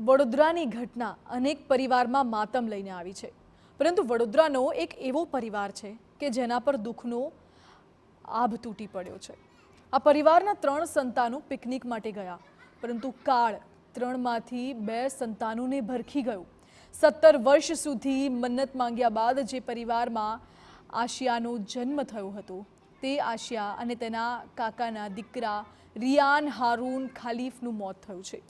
વડોદરાની ઘટના અનેક પરિવારમાં માતમ લઈને આવી છે, પરંતુ વડોદરાનો એક એવો પરિવાર છે કે જેના પર દુઃખનો આભ તૂટી પડ્યો છે। આ પરિવારના 3 સંતાનો પિકનિક માટે ગયા, પરંતુ કાળ 3માંથી 2 સંતાનોને ભરખી ગયું। 17 વર્ષ સુધી મન્નત માંગ્યા બાદ જે પરિવારમાં આશિયાનો જન્મ થયો હતો, તે આશિયા અને તેના કાકાના દીકરા રિયાન હારૂન ખાલીફનું મોત થયું છે।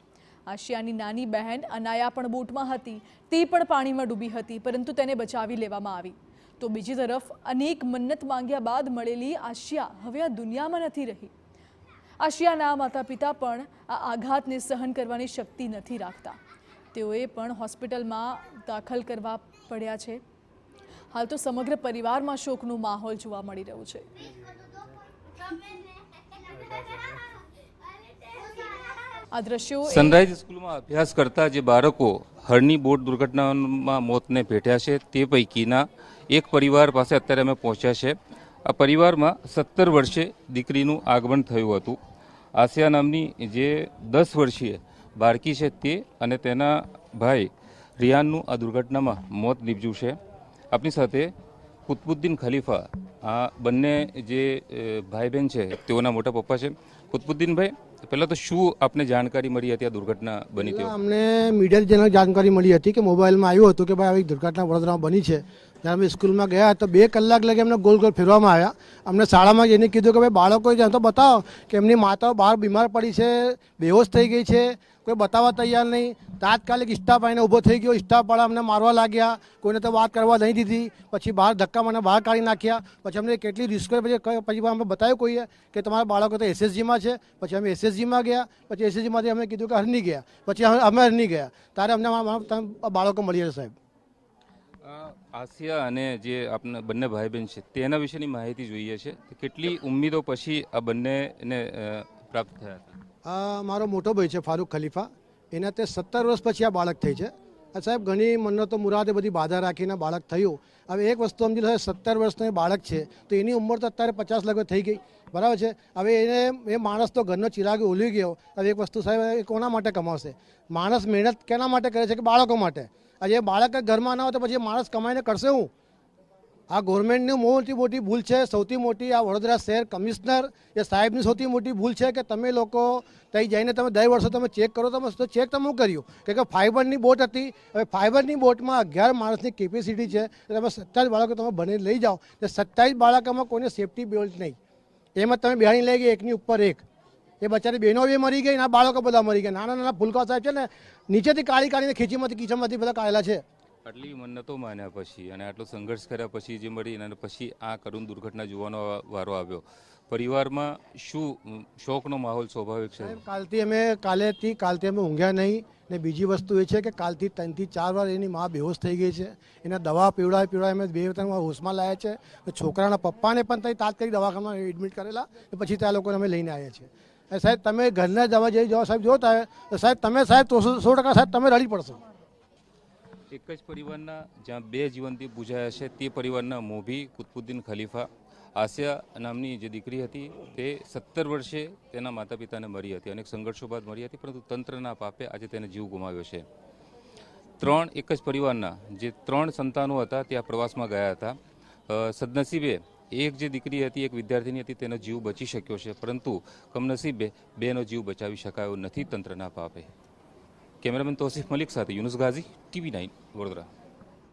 આશિયાની નાની બહેન અનાયા પણ બોટમાં હતી, તે પણ પાણીમાં ડૂબી હતી, પરંતુ તેને બચાવી લેવામાં આવી। તો બીજી તરફ અનેક મન્નત માંગ્યા બાદ મળેલી આશિયા હવે આ દુનિયામાં નથી રહી। આશિયાના માતા પિતા પણ આ આઘાતને સહન કરવાની શક્તિ નથી રાખતા, તેઓએ પણ હોસ્પિટલમાં દાખલ કરવા પડ્યા છે। હાલ તો સમગ્ર પરિવારમાં શોકનો માહોલ જોવા મળી રહ્યો છે। આ દ્રશ્યો સનરાઈઝ સ્કૂલમાં અભ્યાસ કરતા જે બાળકો હરની બોટ દુર્ઘટનામાં મોતને ભેટ્યા છે, તે પૈકીના એક પરિવાર પાસે અત્યારે અમે પહોંચ્યા છે। આ પરિવારમાં 17 વર્ષે દીકરીનું આગમન થયું હતું। આસિયા નામની જે 10 વર્ષીય બાળકી છે, તે અને તેના ભાઈ રિયાનનું આ દુર્ઘટનામાં મોત નીપજ્યું છે। આપણી સાથે કુતબુદ્દીન ખલીફા, આ બંને જે ભાઈ બહેન છે, તેઓના મોટા પપ્પા છે। કુતબુદ્દીનભાઈ, પહેલાં તો શું આપને જાણકારી મળી હતી આ દુર્ઘટના બની હતી? અમને મીડિયાથી જેને જાણકારી મળી હતી કે મોબાઈલમાં આવ્યું હતું કે ભાઈ આવી દુર્ઘટના વડોદરામાં બની છે। જ્યારે અમે સ્કૂલમાં ગયા તો 2 કલાક લગી અમને ગોલ ગોલ ફેરવામાં આવ્યા। અમને શાળામાં જઈને કીધું કે ભાઈ બાળકોએ જાણ તો બતાવો કે એમની માતાઓ બહાર બીમાર પડી છે, બેહોશ થઈ ગઈ છે, કોઈ બતાવવા તૈયાર નહીં। તાત્કાલિક સ્ટાફ આવીને ઊભો થઈ ગયો, સ્ટાફવાળા અમને મારવા લાગ્યા, કોઈને તો વાત કરવા નહીં દીધી, પછી બહાર ધક્કા મને બહાર કાઢી નાખ્યા। પછી અમને કેટલી રિસ્ક પછી અમે બતાવ્યું કોઈએ કે તમારા બાળકો તો એસએસજીમાં છે। પછી અમે એસએસજીમાં ગયા, પછી એસએસજીમાંથી અમે કીધું કે હરની ગયા, પછી અમે હરની ગયા, ત્યારે અમને બાળકો મળી જશે। સાહેબ, આસિયા અને જે આપણા બંને ભાઈ બહેન છે, તેના વિશેની માહિતી જોઈએ છે। કેટલી ઉમ્મીદો પછી આ બંનેને પ્રાપ્ત થયા હતા? મારો મોટો ભાઈ છે ફારૂક ખલીફા, એના તે 17 વર્ષ પછી આ બાળક થઈ છે। સાહેબ, ઘણી મન્નતો મુરાદે બધી બાધા રાખીને બાળક થયું। હવે એક વસ્તુ સમજી લો, 17 વર્ષનો બાળક છે તો એની ઉંમર તો અત્યારે 50 લગભગ થઈ ગઈ, બરાબર છે। હવે એ માણસ તો ઘરનો ચિરાગ ઓલી ગયો। હવે એક વસ્તુ સાહેબ, એ કોના માટે કમાશે? માણસ મહેનત કેના માટે કરે છે? કે બાળકો માટે। આજે બાળક ઘરમાં ના હોય તો પછી માણસ કમાઈને કરશે હું? આ ગવર્મેન્ટની મોટી ભૂલ છે। સૌથી મોટી આ વડોદરા શહેર કમિશનર એ સાહેબની સૌથી મોટી ભૂલ છે કે તમે લોકો ત્યાં જઈને તમે દર વર્ષે તમે ચેક કરો, તમે ચેક તમે કર્યું કે ફાઈબરની બોટ હતી। હવે ફાઈબરની બોટમાં 11 માણસની કેપેસિટી છે, તમે 27 બાળકો તમે બની લઈ જાઓ, તો 27 બાળકોમાં કોઈને સેફટી બેલ્ટ નહીં, એમાં તમે બેહાડી લઈ ગઈ એકની ઉપર એક, એ બચારી બહેનો બી મરી ગઈ, ના બાળકો બધા મરી ગયા। નાના નાના ફૂલકા સાહેબ છે ને, નીચેથી કાઢીને ખીચીમાંથી કિચનમાંથી બધા કાઢેલા છે। આટલી મન્નતો માન્યા પછી અને આટલો સંઘર્ષ કર્યા પછી જે મળી, અને પછી આ કરુણ દુર્ઘટના જોવાનો વારો આવ્યો, પરિવારમાં શું શોકનો માહોલ સ્વાભાવિક છે? કાલથી અમે ઊંઘ્યા નહીં। ને બીજી વસ્તુ એ છે કે કાલથી 3 થી 4 વાર એની મા બેહોશ થઈ ગઈ છે। એના દવા પીવડાવી અમે 2-3 વાર હોશમાં લાવ્યા છે। છોકરાના પપ્પાને પણ ત્યાં તાત્કાલિક દવાખાનામાં એડમિટ કરેલા, પછી ત્યાં લોકોને અમે લઈને આવ્યા છીએ। સાહેબ, તમે ઘરના દવા જઈ જાઓ સાહેબ, જોતા તો સાહેબ તમે સાહેબ 100% સાહેબ તમે રડી પડશો। એક જ પરિવારના જ્યાં 2 જીવનદીપ બુઝાયા છે, તે પરિવારના મોભી કુતબુદ્દીન ખલીફા, આસિયા નામની જે દીકરી હતી, તે 17 વર્ષે તેના માતા પિતાને મરી હતી, અનેક સંઘર્ષો બાદ મરી હતી, પરંતુ તંત્રના પાપે આજે તેને જીવ ગુમાવ્યો છે। 3 એક જ પરિવારના જે 3 સંતાનો હતા, તે આ પ્રવાસમાં ગયા હતા। સદનસીબે એક જે દીકરી હતી, એક વિદ્યાર્થીની હતી, તેનો જીવ બચી શક્યો છે, પરંતુ કમનસીબે 2નો જીવ બચાવી શકાયો નથી તંત્રના પાપે। કેમેરામેન તોસીફ મલિક સાથે યુનુસ ગાઝી, TV9 વડોદરા।